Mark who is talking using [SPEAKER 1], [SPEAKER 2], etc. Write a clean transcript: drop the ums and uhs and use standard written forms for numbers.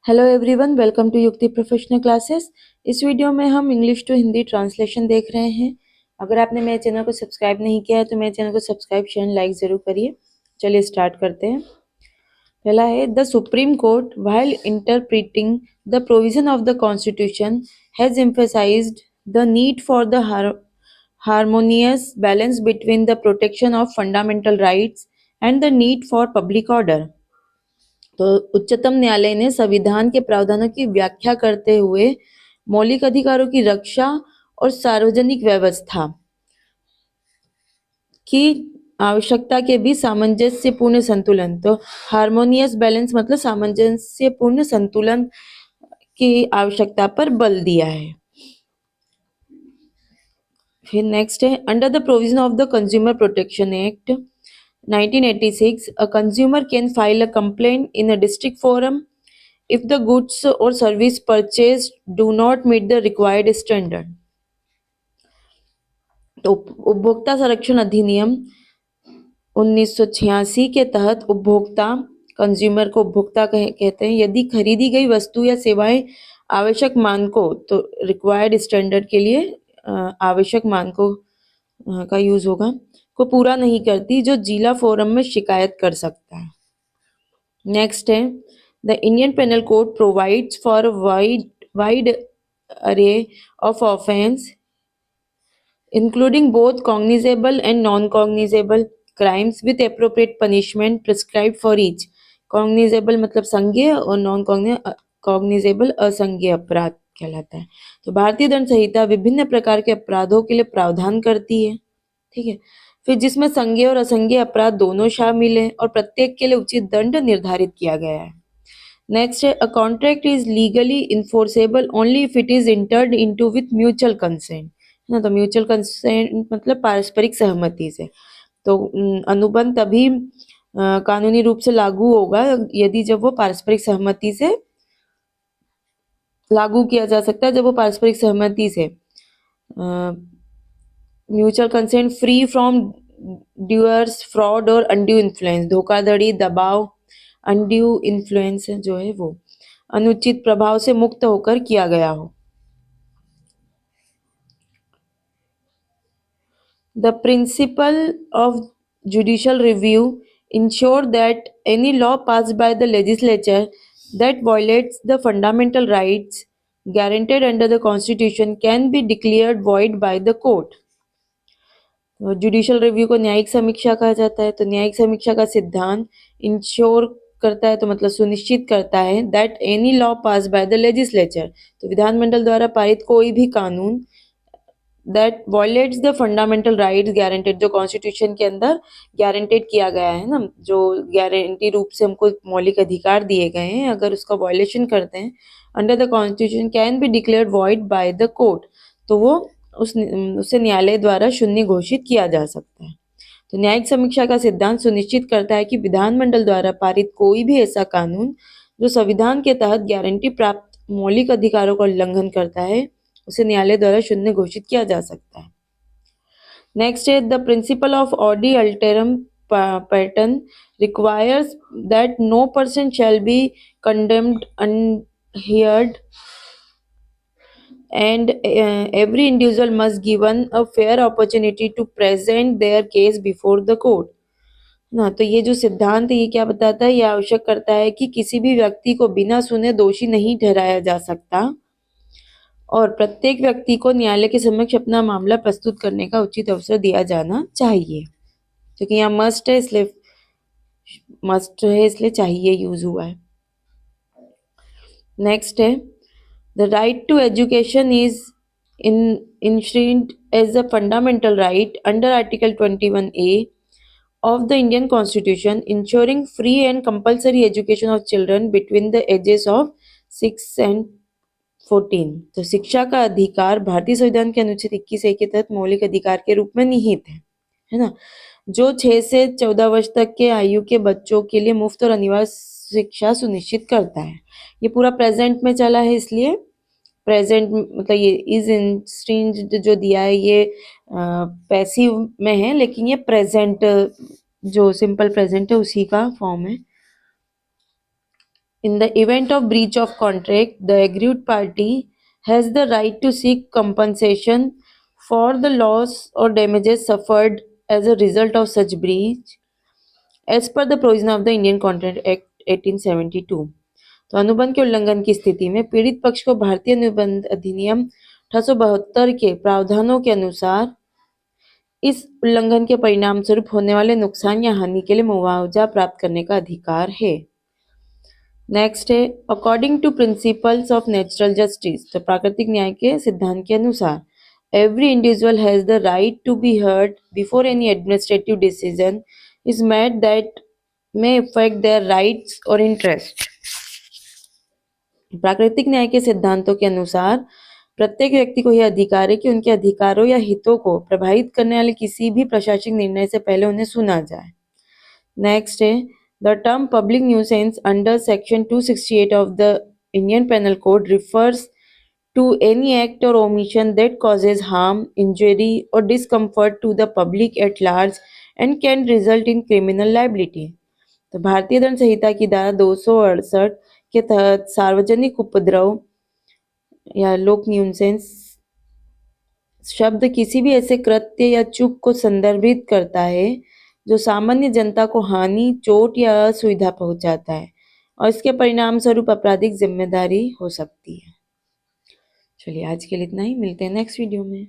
[SPEAKER 1] Hello everyone, welcome to युक्ति professional classes. इस video में हम इंग्लिश टू हिंदी ट्रांसलेशन देख रहे हैं। अगर आपने मेरे चैनल को सब्सक्राइब नहीं किया है तो मेरे चैनल को सब्सक्राइब शेयर लाइक ज़रूर करिए। चलिए स्टार्ट करते हैं। पहला है, the supreme court while interpreting the provision of the constitution has emphasised the need for the harmonious balance between the protection of fundamental rights and the need for public order. तो उच्चतम न्यायालय ने संविधान के प्रावधानों की व्याख्या करते हुए मौलिक अधिकारों की रक्षा और सार्वजनिक व्यवस्था की आवश्यकता के बीच सामंजस्यपूर्ण संतुलन, तो हार्मोनियस बैलेंस मतलब सामंजस्यपूर्ण संतुलन की आवश्यकता पर बल दिया है। फिर नेक्स्ट है, under the provision of the consumer protection act 1986, a consumer can file a complaint in a district forum if the goods or service purchased do not meet the required standard. तो उपभोक्ता संरक्षण अधिनियम 1986 के तहत उपभोक्ता, consumer को उपभोक्ता कहते हैं, यदि खरीदी गई वस्तु या सेवाएं आवश्यक मानकों, तो रिक्वायर्ड स्टैंडर्ड के लिए आवश्यक मानकों का यूज होगा, को पूरा नहीं करती, जो जिला फोरम में शिकायत कर सकता है। नेक्स्ट है, the Indian penal code provides for wide array of offence including both cognizable and non cognizable crimes with appropriate punishment prescribe for each. Cognizable मतलब संज्ञेय और नॉन कॉग्निजेबल असंज्ञेय अपराध कहलाता है। तो भारतीय दंड संहिता विभिन्न प्रकार के अपराधों के लिए प्रावधान करती है, ठीक है। फिर जिसमें संज्ञेय और असंज्ञेय अपराध दोनों शामिल हैं और प्रत्येक के लिए उचित दंड निर्धारित किया गया है। नेक्स्ट है, a contract is legally enforceable only if it is entered into with mutual consent, है ना। तो म्यूचुअल कंसेंट मतलब पारस्परिक सहमति से। तो अनुबंध तभी कानूनी रूप से लागू होगा यदि जब वो पारस्परिक सहमति से लागू किया जा सकता है, जब वो पारस्परिक सहमति से mutual consent free from duress, fraud और अनड्यू इन्फ्लुएंस, धोखाधड़ी, दबाव, अनड्यू इन्फ्लुएंस जो है वो अनुचित प्रभाव से मुक्त होकर किया गया हो। The principle of judicial review ensure that any law passed by the legislature that violates the fundamental rights guaranteed under the Constitution can be declared void by the court. Judicial review को न्यायिक समीक्षा कहा जाता है। तो न्यायिक समीक्षा का सिद्धांत इंश्योर करता है, तो मतलब सुनिश्चित करता है, that any law pass by the legislature, तो विधानमंडल द्वारा पारित कोई भी कानून, that violates the fundamental rights guaranteed, जो कॉन्स्टिट्यूशन के अंदर गारंटेड किया गया है ना, जो गारंटी रूप से हमको मौलिक अधिकार दिए गए हैं, अगर उसका वॉयलेशन करते हैं under the constitution can be declared void by the court, तो वो उसे न्यायालय द्वारा शून्य घोषित किया जा सकता है। तो न्यायिक समीक्षा का सिद्धांत सुनिश्चित करता है कि विधानमंडल द्वारा पारित कोई भी ऐसा कानून जो संविधान के तहत गारंटी प्राप्त मौलिक अधिकारों का उल्लंघन करता है, उसे न्यायालय द्वारा शून्य घोषित किया जा सकता है। नेक्स्ट है, the principle of audi alteram partem requires that no person shall be condemned unheard and every individual must given a fair opportunity to present their case before the court ना। तो ये जो सिद्धांत है ये क्या बताता है, ये आवश्यक करता है कि किसी भी व्यक्ति को बिना सुने दोषी नहीं ठहराया जा सकता और प्रत्येक व्यक्ति को न्यायालय के समक्ष अपना मामला प्रस्तुत करने का उचित अवसर दिया जाना चाहिए, क्योंकि यहाँ मस्ट है इसलिए चाहिए यूज हुआ है। नेक्स्ट है, the right to education is enshrined as a fundamental right under Article 21A of the Indian Constitution, ensuring free and compulsory education of children between the ages of 6 and 14। तो शिक्षा का अधिकार भारतीय संविधान के अनुच्छेद 21A के तहत मौलिक अधिकार के रूप में निहित है ना, जो 6 से 14 वर्ष तक के आयु के बच्चों के लिए मुफ्त और अनिवार्य शिक्षा सुनिश्चित करता है। ये पूरा प्रेजेंट में चला है, इसलिए प्रेजेंट मतलब ये इज इंस्ट्रिंज्ड जो दिया है ये पैसिव में है, लेकिन ये प्रेजेंट जो सिंपल प्रेजेंट है उसी का फॉर्म है। In the event of breach of contract, the aggrieved party has the right to seek compensation for the loss or damages suffered as a result of such breach as per the provision of the Indian Contract Act 1872. तो अनुबंध के उल्लंघन की स्थिति में पीड़ित पक्ष को भारतीय अनुबंध अधिनियम 1872 के प्रावधानों के अनुसार इस उल्लंघन के परिणाम स्वरूप होने वाले नुकसान या हानि के लिए मुआवजा प्राप्त करने का अधिकार है। नेक्स्ट है according to principles of natural justice, तो प्राकृतिक न्याय के सिद्धांत के अनुसार every individual has the right to be heard before any administrative decision is made that may affect their rights और इंटरेस्ट। प्राकृतिक न्याय के सिद्धांतों के अनुसार प्रत्येक व्यक्ति को यह अधिकार है कि उनके अधिकारों या हितों को प्रभावित करने वाले किसी भी प्रशासनिक निर्णय से पहले उन्हें सुना जाए। नेक्स्ट है the term public nuisance under section 268 of the Indian penal code refers to any act or omission that causes harm, injury, or discomfort to the public at large and can result in criminal liability। तो भारतीय दंड संहिता की धारा 268 के तहत सार्वजनिक उपद्रव या लोक न्यूसेंस शब्द किसी भी ऐसे कृत्य या चूक को संदर्भित करता है जो सामान्य जनता को हानि, चोट या असुविधा पहुंचाता है और इसके परिणाम स्वरूप आपराधिक जिम्मेदारी हो सकती है। चलिए आज के लिए इतना ही, मिलते हैं नेक्स्ट वीडियो में।